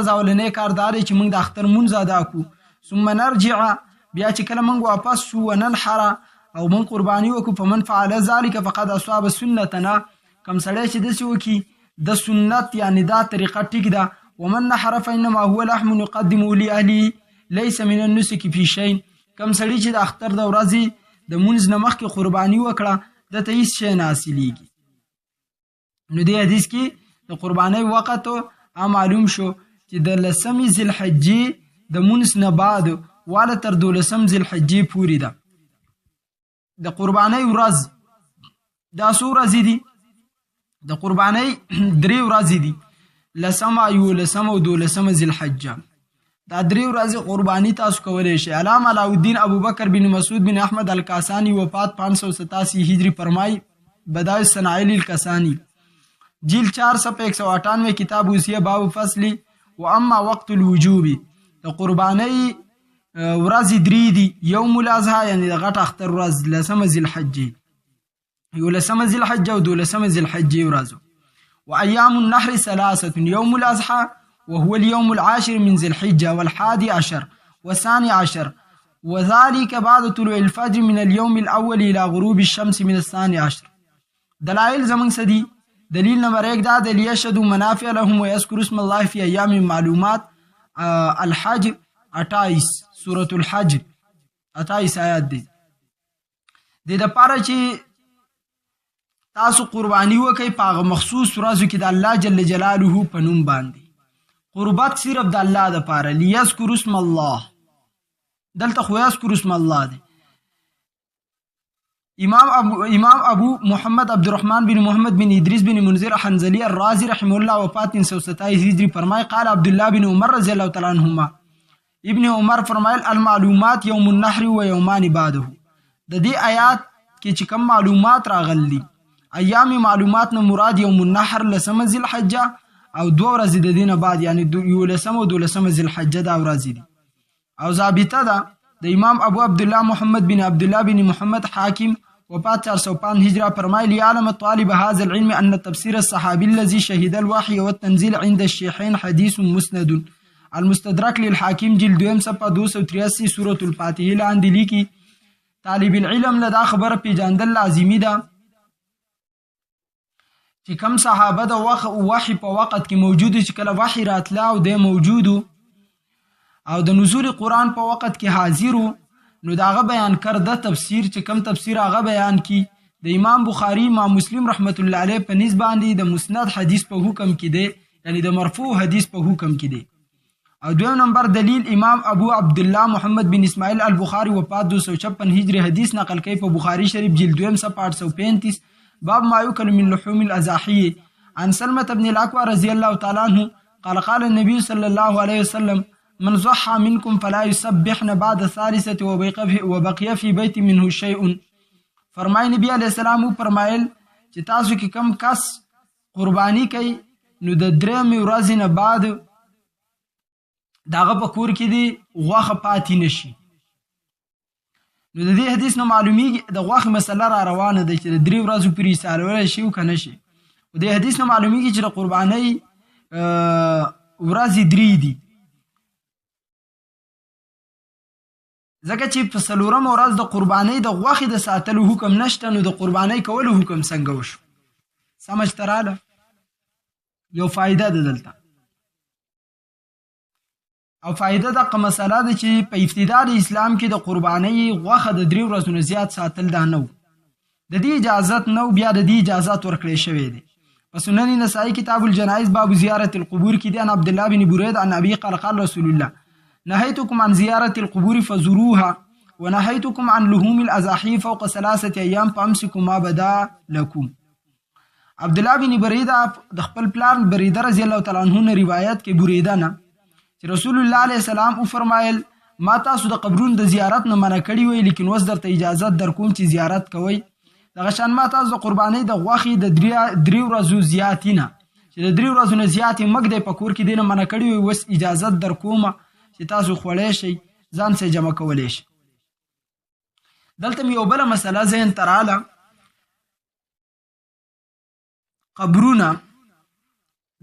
اولنی کار دا دی چې موږ د اختر مونځ ادا کړو. ثم نرجع بیا چې کله موږ واپس شو وننحر او موږ قرباني وکړو. فمن فعل ذلك فقد اصاب سنتنا کم سړی چې داسې وکړي د سنت یعنی دا طریقه ټیک ده. ومن نحر فانما هو لحم يقدم لاهله ليس من النسك في شيء کم سړی چې د اختر د ورځې د مونځ نه مخکې قرباني وکړه دته هیڅ شی نه حاصلیږي. نو دې حدیث کې د قربانۍ وخت معلوم شو چې د 10 ذی الحجې د مونځ نه بعد واله تر 12 ذی الحجې پورې ده. د قربانۍ ورځ دا څو ورځې دي؟ د قربانۍ 3 ورځې دي، 10 11 او 12 ذی الحجه. دا 3 ورځې قرباني تاسو کولی شئ. علامه علاءالدین ابوبکر بن مسعود بن احمد الکاسانی وفات 587 هجری فرمای بدایع الصناعی الکاسانی جیل 4 صفحه 198 کتاب وصیه باب فصل و اما وقت الوجوب. د قربانۍ ورځې 3 دي، یوم الاضحى یعنی د غټ اختر ورځ 10 ذی الحجه، 11 ذی الحجه او 12 ذی الحجه ورځ. وأيام النحر 3 يوم الأضحى وهو اليوم العاشر من ذي الحجة والحادي عشر والثاني عشر وذلك بعد طلوع الفجر من اليوم الأول إلى غروب الشمس من الثاني عشر. دلائل زمن سدي دلیل نمبر 1 دا د لیشهدوا منافع لهم ويذكروا اسم الله في أيام معلومات الحج 28 سورة الحج 28 آیات دي. د دپاره چې تاسو قربانی وکئ په هغه مخصوص ورځو کې د الله جل جلاله په نوم باندې. قربت صرف د الله دپاره، لیذکروا اسم الله، دلته خو یذکروا اسم الله دی. امام ابو محمد عبدالرحمن بن محمد بن ادریس بن منذر حنظلی الرازی رحمه الله وفات 327 هجری فرمای قال عبدالله بن عمر رضی الله تعالی عنهما ابن عمر فرمایل المعلومات یوم النحر و یومان بعده. د دې آیات کې چې کوم معلومات راغلي ایام معلومات نه مراد یوم النحر 10 ذی الحجه او 2 ورځې د دینه بعد یعنی 11 او 12 ذی الحجه دا ورځې دي. او ثابته ده د امام ابو عبد الله محمد بن عبد الله بن محمد حاکم وفات 405 هجره فرمایلی عالم طالب هذا العلم ان تفسير الصحابي الذي شهد الوحي والتنزيل عند الشيخين حديث مسند المستدرك للحاكم جلد 2 صفحه 283 سوره الفاتحه لاندې لیکي طالب العلم لدا خبر پیجاندل لازمی ده چې کم صحابه د وحی په وخت کې موجود چې کله وحی راتلا او د موجودو او د نزول قرآن په وخت کې حاضرو نو داغه بیان کرده تفسیر چې کم تفسیر هغه بیان کی د امام بخاری امام مسلم رحمت الله علیه په نسبت باندې د مسند حدیث په حکم کې دی یعنی د مرفوع حدیث په حکم کې دی. او دویم نمبر دلیل امام ابو عبد الله محمد بن اسماعیل البخاری وفات 256 هجری حدیث نقل کوي په بخاری شریف جلد 2 صفحه 835 باب ما يؤكل من لحوم الأضاحي عن سلمة بن الأكوع رضي الله تعالى عنه قال قال النبي صلى الله عليه وسلم من ضحى منكم فلا يسبحن بعد الثالثة وبقي في بيت منه شيء. فرمای نبی علیہ السلام فرمایل چې تاسو کې کم کس قربانی کوي نو د 3 ورځې نه بعد داغه په کور کې دی غوښه پاتې نشي. نو د دې حدیث نه معلومیږي د غوښې مسله را روانه ده چې د 3 ورځو پورې ایستلولی شي او که نه شي. د دې حدیث نه معلومیږي چې د قربانۍ ورځې 3 دي، ځکه چې په 4مه ورځ د قربانۍ د غوښې د ساتلو حکم نشته نو د قربانۍ کولو حکم څنګه وشو؟ سمجھ ته راله؟ یو فایده ده دلته او فائدہ دغه مسله ده چې په ابتدا د اسلام کې د قربانۍ غوښه د 3 ورځو نه زیات ساتل دا نه و، د دې اجازت نه و، بیا د دې اجازت ورکړی شوی دی. په سنن نسائی کتاب الجنائز باب زیارت القبور کې دی. ان عبد الله بن برید عن ابي قال قال رسول الله نهيتكم عن زيارة القبور فزوروها ونهيتكم عن لحوم الاضاحي فوق 3 ايام فامسكوا ما بدا لكم. عبد الله بن برید د خپل پلار بریده رضی الله تعالی عنہ نه روایت کې بریده نه چې رسول الله علیه السلام او فرمایل ما تاسو د قبرونو د زیارت نه منع کړی وی لیکن اوس درته اجازه در کوم چې زیارت کوئ. دغه شان ما تاسو د قربانۍ د غوښې د 3 ورځو زیاتې نه چې د 3 ورځو نه زیاتې مګ دی په کور کې دی نه منع کړی وی اوس اجازه در کومه چې تاسو خوړی شئ ځان سره جمع کولی شئ. دلته مې یو بله مسله ذهن ته راله، قبرونه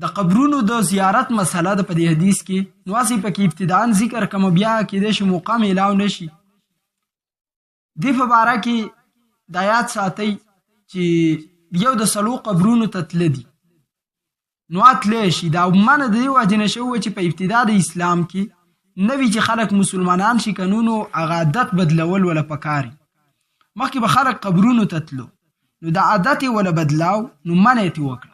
د قبرونو د زیارت مسله د په دې حدیث کې نو اسی پکې ابتداءً ذکر کوم بیا کېدای شي موقع میلاو نشي دې په باره کې دا یاد ساتئ چې یو د څلو قبرونو ته تله دي نو تلی شي دا منه د دې وجې نه شوی چې په ابتدا د اسلام کې نه وي چې خلک مسلمانان شي که نو هغه عادت بدلول ولا پکاري مخکې به خلک قبرونو ته تلو نو د عادت یې ولا بدلاو نو منه یې ترې وکړه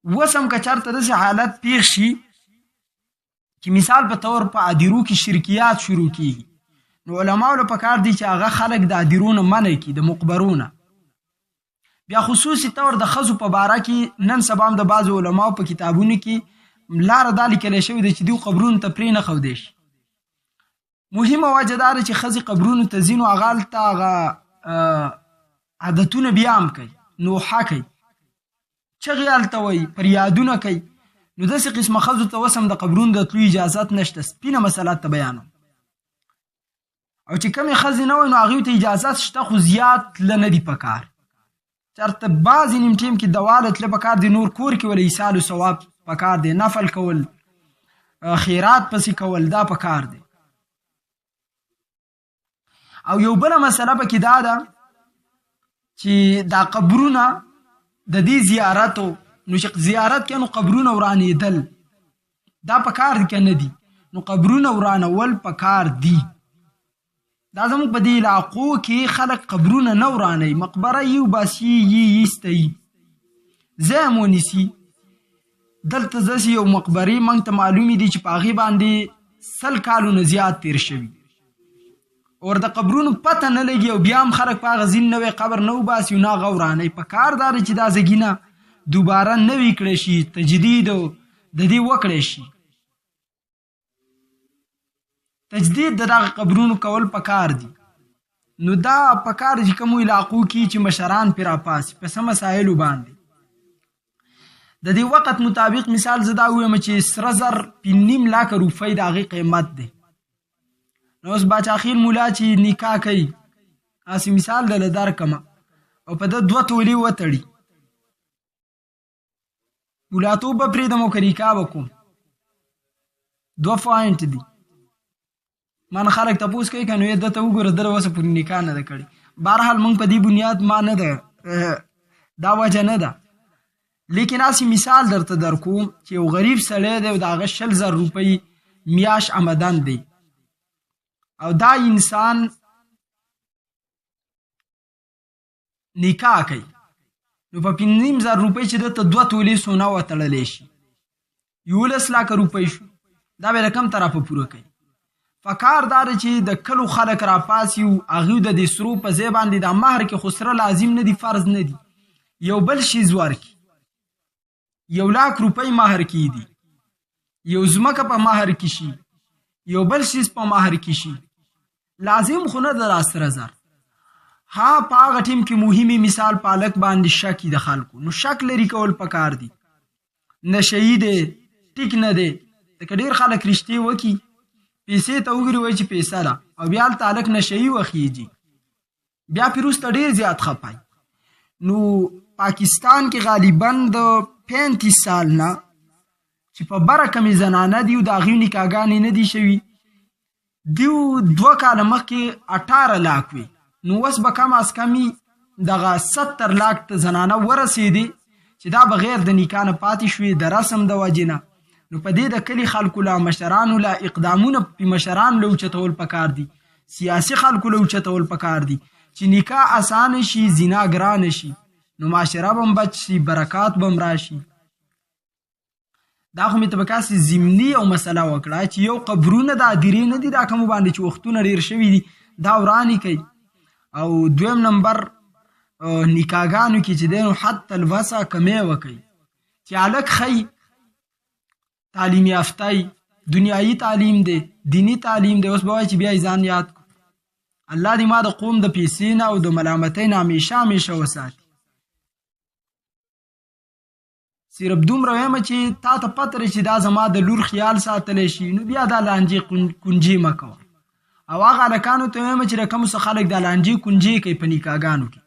اوس هم که چېرته داسې حالت پیښ شي چې مثال په طور په عدیرو کې شرکیات شروع کیږي نو علماو له پکار دي چې هغه خلک د عدیرو نه منع کړي د مقبرو نه بیا خصوصي طور د ښځو په باره کې نن سبا هم د بعضو علماو په کتابونو کې لاره دا لیکلی شوې ده چې دوی قبرونو ته پرې نه ښودی شي مهمه وجه دا ده چې ښځې قبرونو ته ځي نو هغه هلته هغه عادتونه بیا هم کوي نوحه کوي چغې هلته وایي فریادونه کوي نو داسې قسمه ښځو ته اوس هم د قبرونو د تلو اجازت نشته سپینه مسله ته بیانوم او چې کمې ښځې نه وای نو هغوی ته اجازت شته خو زیات تله نه دي پکار چېرته بعضې نیم ټیم کې دواله تله پکار دی نور کور کې ولا ایصال و ثواب پکار دی نفل کول خیرات پسې کول دا پکار دی او یو بله مسله پکې دا ده چې دا قبرونه د دې زیارتو نو چې زیارت کې نو قبرونه ورانېدل دا پکار دي که نه دي نو قبرونه ورانول پکار دي دا زموږ په دې علاقو کې خلک قبرونه نه ورانوي مقبره یې وباسي یې ایسته ځای هم ونیسي دلته داسې یو مقبرې موږ ته معلومې دي چې په هغې باندې 100 کالونه زیات تیر شوي اور د قبرونو پته نه لګي او بیا هم خلک په هغه ځین نوی قبر نه وباسي او نه هغه ورانوي په کار دا چې دا ځګینه دوباره نوي کړی شي تجدید د دې وکړی شي تجدید د دغه قبرونو کول پکار دي نو دا پکار چې کومو علاقو کې چې مشران پرې راپاسي په څه مسایلو باندې د دې وخت مطابق مثال زه دا ووایم چې سره زر 5.5 لکه روپۍ د هغې قیمت دی نو اوس باچاخیل مولا چې نکاح کوي هسې مثال دله درکمه او په ده 2 تولې وتړي مولاتوب به پرېږدم او که نکاح به کوم 2 پوینټ دي من خلک تپوس کوي که نو یې ده ته وګوره ده اوسه پورې نکاح نه ده کړې بهرحال موږ په دې بنیاد ما نه ده دا وجه نه ده لیکن هسې مثال درته درکوم چې یو غریب سړی دی او د هغه 100,000 روپۍ میاش آمدن دی او دا انسان نکاح کوي نو په 5,500 روپۍ چې دته 2 تولې سونه وتړلی شي 11 لکه روپۍ شو دا به له کم طرفه پوره کوي فکار دا دی چې د کلو خلک راپاسي او هغوی د دې سرو په ځای باندې دا مهر کې خو سره لازم نه دي فرض نه دي یو بل شیز ورکړي 1 لک روپۍ مهر کې دي یو ځمکه په مهر کې شي یو بل شیز په مهر کې شي لازم خو نه ده دا 10,000 ها په هغه ټیم کې مهمې مثال په هلک باندې شک د خلکو نو شک لري کول پکار دي نشهیي دی ټیک نه دی لکه ډېر خلک رښتې وکړي پیسې ته وګوري وایي چې پیسه ده او بیا هلته هلک نشهیي وخیږي بیا پرې وروسته ډېر زیات خفای نو پاکستان کې غالبا د 35 سال نه چې په بره کمې زنانه دي او د هغوی نکاحګانې نه دي شوي دیو 2 کاله مخکې 18 لاک وي نو اوس به کم از کمي دغه 70 لاک ته زنانه ورسېدې چې دا بغیر د نکاح نه پاتې شوې د رسم د وجې نه نو په دې د کلي خلکو له مشرانو له اقدامونه په مشرانو له اوچتول پکار دي سیاسي خلکو له اوچتول پکار دي چې نکاح اسانه شي زنا ګرانه شي نو معاشره به هم بچ شي برکات به هم راشي دا خو مې ته به کاسې ضمني او مسله وکړه چې یو قبرونه د هدیرې نه دي دا کومو باندې چې وختونه ډېر شوي دي دا ورانې کوي او 2 نمبر نکاحګانو کې چې دی نو حتی الوسع کمی وکوي چې هلک ښی تعلیم یافتی دنیایي تعلیم دی دینی تعلیم دی اوس به وایي چې بیا یې ځان یاد کړو الله دې ما د قوم د پیسې نه او د ملامتۍ نه همیشه وساتي صرف دومره وایم چې تا ته پته لري چې دا زما د لور خیال ساتلی شي نو بیا دا لانجې کنجې مه کوه او هغه هلکانو ته وایم چې د کومو څه خلک دا لانجې کنجې کوي په نکاحګانو کې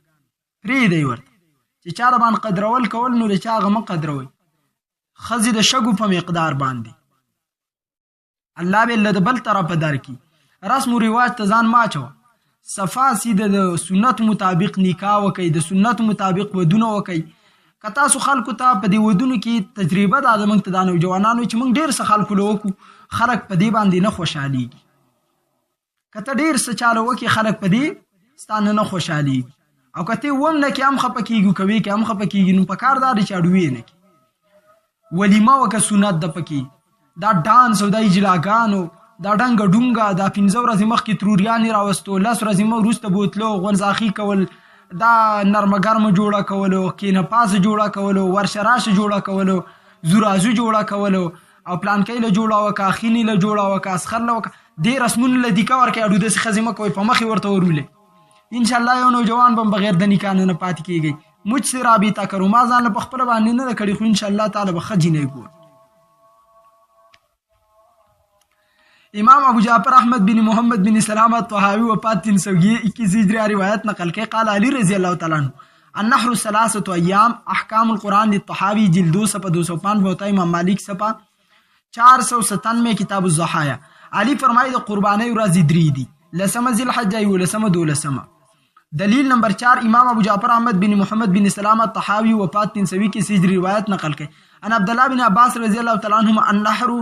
پرېږدئ ورته چې چا راباندې قدرول کول نو د چا هغه مه قدروئ خزي د شګو په مقدار باندې الله به له بل طرف درکي رسم او رواج ته ځان ماچو صفا سیده د سنت مطابق نکاح وکي د سنت مطابق ودونه وکي کتا سو خلکو ته په دې ودونو کې تجربه د ادمنګ ته د نوجوانانو چې موږ ډیر څه خلکو لوکو خلک په دې باندې نه خوشحاليږي کته ډیر څه چالو وکي خلک په دې ستانه نه خوشحاليږي او کته وم نه کې هم خپکیږي کوي کې هم خپکیږي نو په کار دار چاډوي نه کی ولیمه وک سنت د پکې دا ډانس او د اجلاګانو دا ډنګ ډونګا دا 15 ورځې مخکې تروریانې راوستو 10 ورځې مخ وروسته بوتلو غونځاخي کول دا نرمه ګرمه جوړه کولو کینه پاس جوړه کولو ورشراش جوړه کولو زورازو جوړه کولو او پلان کې له جوړه وکا خینی له جوړه وکا اسخر له وکا ډیر رسمونه له دیکا ورکه اډو د خزمه کوي په مخې ورته ورولې ان شاء الله یو نوجوان بم بغیر د نکاح نه پات کیږي مجھ سے رابطه کرو ما ځان په خپل باندې نه کړی خو ان شاء الله تعالی به خجی نه ګور امام ابو جعفر احمد بن محمد بن سلام الطحاوی وفات 321 ہجری روایت نقل کے قال علی رضی اللہ تعالی عنہ النحر ثلاثه ایام احکام القرآن للطحاوی جلد 2 صفحہ 205 ہوتا امام مالک صفحہ 497 کتاب الضحایا علی فرمائے قربانی ورځ درې دي لسمه ذی الحجه او لسمه دولسمه دلیل نمبر 4 امام ابو جعفر احمد بن محمد بن سلام الطحاوی وفات 321 ہجری روایت نقل کے ان عبد الله بن عباس رضی اللہ تعالی عنہما النحر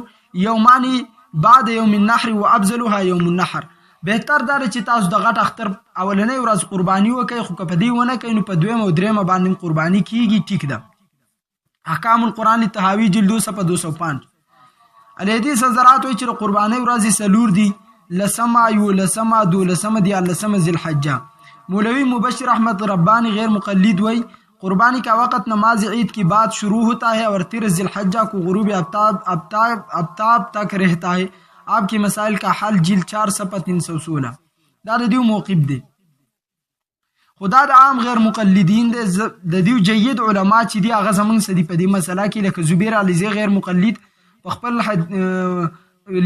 یومان بعد یوم النحر وابذلها یوم النحر بهتر دا چې تاسو د غټ اختر اولنۍ ورځ قرباني وکړئ خو که په دې ونه کوئ نو په دویم او درېیمه باندې قرباني کیږي ټیک ده احکام القرآن الطحاوی جلد 2 صفحه 205 الحدیث حضرات وایي چې قربانۍ ورځې څلور دي لسمه یولسمه دولسمه دیارلسمه ذی الحجه مولوی مبشر احمد ربانی غیر مقلد وایي قربانی کا وقت نماز عید کی بعد شروع ہوتا ہے اور 30 ذی الحجہ کو غروب آفتاب تک رہتا ہے آپ کے مسائل کا حل جلد 4 صفحہ 316 دا دیو موقف دے خدا د عام غیر مقلدین د دیو جید علما چې دی هغه زمونږ سدي په دې مسله کې لکه زبیر علیزی غیر مقلد په خپل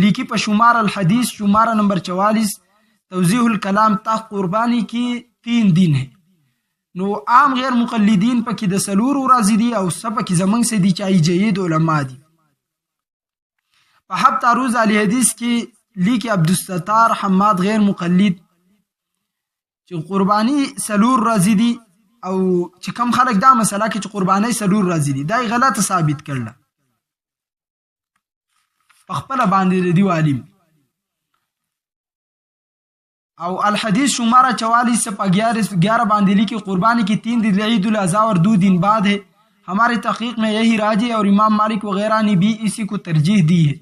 لیکي په شمار الحدیث شمار نمبر 44 توضیح الکلام تحت قربانی کی 3 دن ہے نو عام غیر مقلدین پکې د سلور ورځې دي او سبا کې زمنګ سي دي چې جید علما دي په حب تعرض علی حدیث کې لیکي عبدالستار حماد غیر مقلد چې قربانی سلور ورځې دي او چې کم خلک دا مسله کې چې قربانی سلور ورځې دي دا غلط ثابت کړل په خپل باندې دی عالم او الحدیث شمارہ 44 سے 11 باندې لکھی قربانی کی 3 دن عید الاضحیٰ اور 2 دن بعد ہے ہمارے تحقیق میں یہی راجح اور امام مالک وغیرہ نے بھی اسی کو ترجیح دی ہے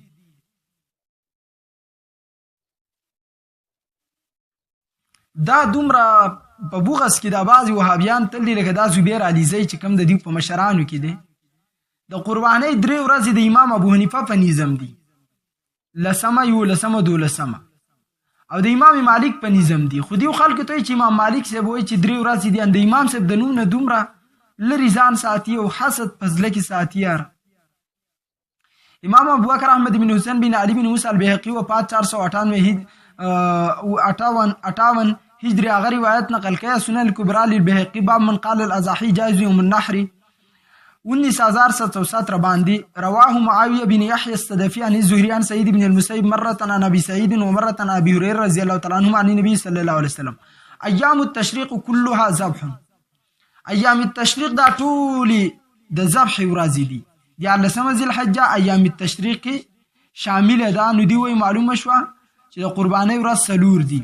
دا دومره په بوغس کې د بعض وهابیان تل لکه دا زبیر علیزی چې کم د دې په مشرانو کې دی د قربانی 3 ورځې د امام ابو حنیفه په نظام دي لسمه یولسمه دولسمه او د امام مالک په نظام دي خو دیو خلکو ته چې امام مالک صاحب وایي چې 3 ورځې دي د امام صاحب د نوم نه دومره لري ځان ساتي او حسد فضله کې ساتي یار امام ابو بکر احمد بن حسین بن علی بن موسی البیهقی وفات 458 ہجری هغه روایت نقل کړه سنن الکبرى للبیهقی باب من قال الاضحی جائز یوم النحر 19717 باندې رواه معاویه بن یحیی الصدفی عن الزهری عن سعید بن المسیب مره عن ابي سعید ومره عن ابي هريره رضی الله تعالی عنه عن النبي صلی الله علیه وسلم ایام التشریق كلها ذبح ایام التشریق دا ټول د ذبح ورځې دي یا لسمه ذی الحجه ایام التشریق شامل ده نو دی وی معلومه شو چې د قربانی ورځ سلور دي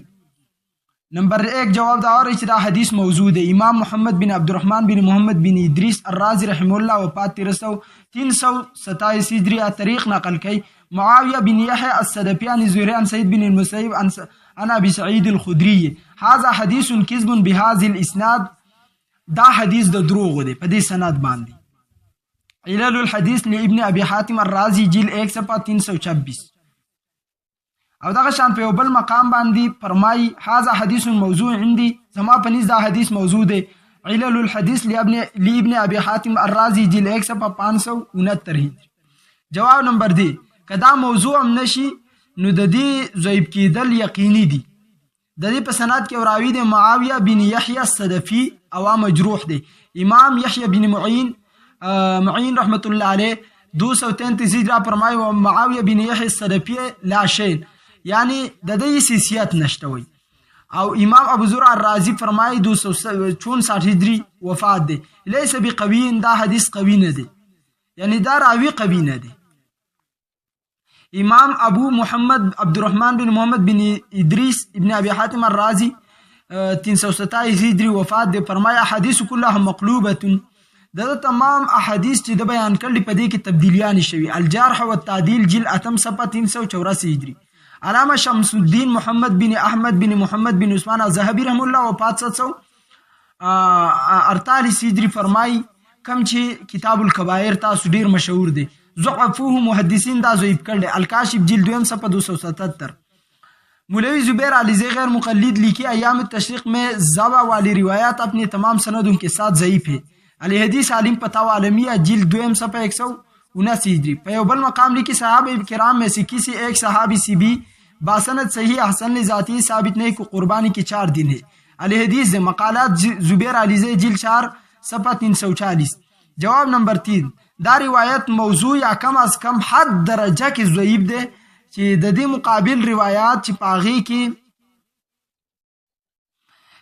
نمبر 1 جواب دا اور چې دا حدیث موضوع ہے امام محمد بن عبدالرحمن بن محمد بن ادریس الرازی رحمه الله وفات 327 ہجری طریق نقل کی معاویہ بن یحیی الصدفی عن زهری عن سعید بن المسیب عن ابي سعید الخدری هذا حدیث کذب بهذا الاسناد دا حدیث د دروغ دی په دې سند باندې علل الحدیث لابن ابي حاتم الرازی جلد 1 صفحه 326 او دغه شان په بل مقام باندې فرمای هاذا حدیث موضوع عندي زما په نس دا حدیث موضوع دی علل الحديث لابن ابي حاتم الرازي جلد 1 صفحه 569 جواب نمبر دی کدا موضوع هم نشي نو د دې ضعیف کېدل یقیني دي د دې په سند کې راوی دی معاویه بن یحیی الصدفی او مجروح دی امام یحیی بن معین رحمت الله علیه 233 هجره فرمایي و معاویه بن یحیی الصدفی لا شین یعنی د دې سیاست نشته وي. او امام ابو زرع الرازی فرمایي 264 هجری وفات دی. لیس بقوی، دا حدیث قوی نه دی، یعنی دا راوی قوی نه دی. امام ابو محمد عبدالرحمن بن محمد بن ادریس ابن ابي حاتم الرازی 327 هجری وفات دی. فرمایي احادیث كلها مقلوبه، دا تمام احادیث چې د بیان کړل په دې کې تبدیلیان شوي. الجرح والتعدیل جل اتم صفحه 384 هجری. علامه شمس الدین محمد بن احمد بن محمد بن عثمان الذهبی رحم الله وفات 748 هجری فرمایي کم چې کتاب الکبائر تاسو ډیر مشهور دی. ضعفوه محدثین دا ضعیف کړل. الکاشف جلد 2 صفحه 277. مولوی زبیر علیزی غیر مقلد لکھی ایام التشریق میں زبا والی روایات اپنے تمام سندوں کے ساتھ ضعیف ہے. علی حدیث عالم فتاوی عالمیہ جلد 2 صفحہ 179 ہجری. پیوبل مقام لکھی صحابہ کرام میں سے کسی ایک صحابی سے بھی باسند صحیح حسن ذاتی ثابت نہیں کہ قربانی کے 4 دن ہے. علی حدیث مقالات زبیر علیزی جلد 4 صفحہ 340. جواب نمبر 3 دا روایت موضوع یا کم از کم حد درجه کې ضعیف ده چې د دې مقابل روایات چې پاغي کې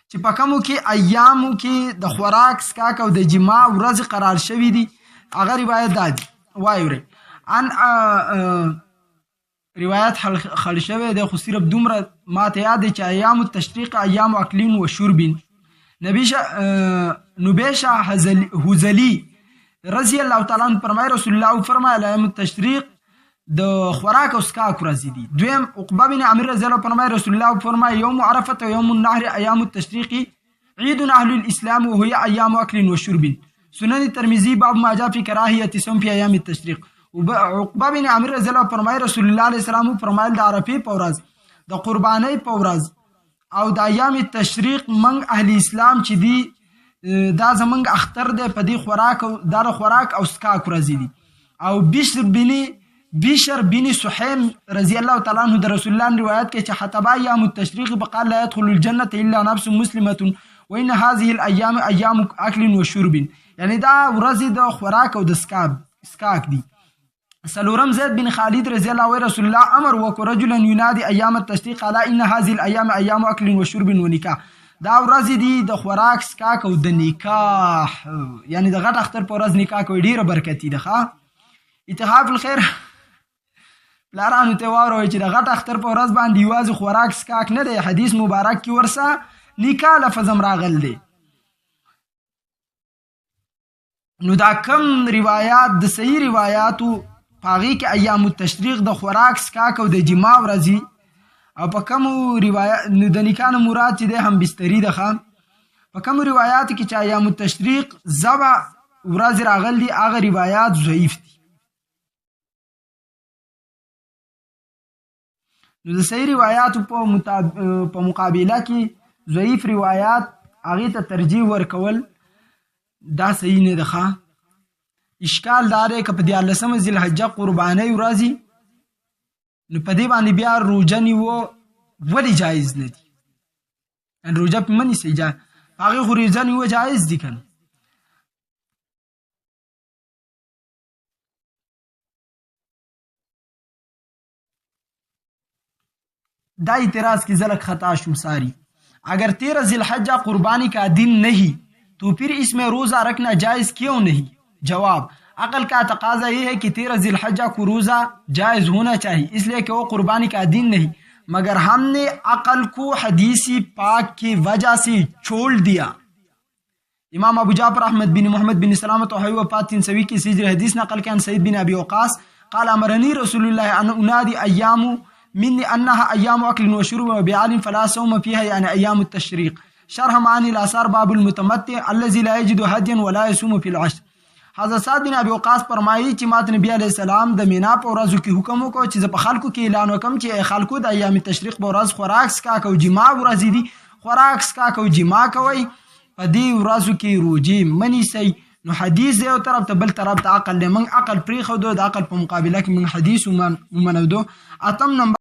چې پکمو کې ایامو کې د خوراک سکاک او د جما ورځ قرار شوی دي هغه روایت ده وایوري ان روایت خل شوی ده خو صرف دومره ماته یاد چې ایام التشریق ایام اکلین و شربین. نبیشا حزلی رضی الله تعالی عنہ فرمایي رسول الله فرمایي ایام التشریق د خوراک او سکاک ورځې دي. دویم عقبه بن عامر رضی الله فرمایي رسول الله فرمایي یوم عرفه و یوم النحر ایام التشریق عید اهل الاسلام وهي ایام اکل و شرب. سنن ترمذی باب ما جاء في کراهیت صوم في ایام التشریق. عقبه بن عامر رضی الله فرمایي رسول الله علیه السلام فرمایل د عرفه په ورځ د قربانۍ په ورځ او د ایام التشریق من اهل اسلام چې دي دا زمنګ اختر ده په دې خوراک او دار خوراک او سکاک ورځې دي. او بشر بن سحیم رضی الله تعالی عنہ د رسول الله روایت کې چې حتبا ایام التشریق بقال لا يدخل الجنه الا نفس مسلمه وان هذه الايام ايام اكل وشرب، یعنی دا ورځې د خوراک او د سکاک دي. سلورم زید بن خالد رضی الله عنه رسول الله امر وکړ رجلا ينادي ايام التشریق على ان هذه الايام ايام اكل وشرب ونکاح. دا ورځې دي د خوراک سکاک او د نکاح، یعنی د غټ اختر په ورځ نکاح کوي ډیره برکتی ده. اتحاف الخير پلارانو ته واروي چې د غټ اختر په ورځ باندې یوازې خوراک سکاک نه دی، حدیث مبارک کې ورسه نکاح لفظ هم راغل دی. نو دا کم روایات د صحیح روایاتو پاغي کې ایام التشریق د خوراک سکاک او د جما ورځې او په کومو روایت د نکاح مراد چې ده هم بستری ده. په کومو روایات کې چې ایام التشریق زبا ورځ راغل دي هغه روایات ضعیف دي. نو د صحیح روایاتو په مقابله کې ضعیف روایات هغې ته ترجیح ورکول دا صحیح نه ده. اشکال دا دی که په 14 ذوالحجه قربانۍ ورځې نو په دې باندې بیا روژه نیوه ولې جایز نه دي؟ روژه په منې سي هغې خو روژه نیوه جایز دي که نه؟ دا اعتراض کی زلک خطا شم ساری. اگر 13 ذوالحجہ قربانی کا دن نہیں تو پھر اس میں روزہ رکھنا جائز کیوں نہیں؟ جواب عقل کا تقاضا یہ ہے کہ 13 ذوالحجہ کو روزہ جائز ہونا چاہیے اس لیے کہ وہ قربانی کا دن نہیں، مگر ہم نے عقل کو حدیثی پاک کی وجہ سے چھوڑ دیا. امام ابو جعفر احمد بن محمد بن سلامت وحی وفات 320 کی سجر حدیث نقل کے عن سعید بن ابی وقاص قال امرنی رسول اللہ ان انادی ایام مني أنها أيام أكل وشرب وبيع فلا صوم فيها، يعني أيام التشريق. شرح معاني الآثار باب المتمتع الذي لا يجد هديا ولا يصوم في العشر. حضرت سعد بن ابي وقاص فرمایي چې ماته نبی عليه السلام د مینا په ورځو کې حکم وکړ چې په خلکو کې اعلان وکم چې خلکو د ایام تشریق په ورځ خوراک سکاک او جما ورځې دي، خوراک سکاک او جما کوي، په دې ورځو کې روجي منی سي. نو حدیث دی او طرف ته بل طرف ته عقل دی، من عقل پرې خو د عقل په مقابله کې من حدیث ومنو. اتم نمبر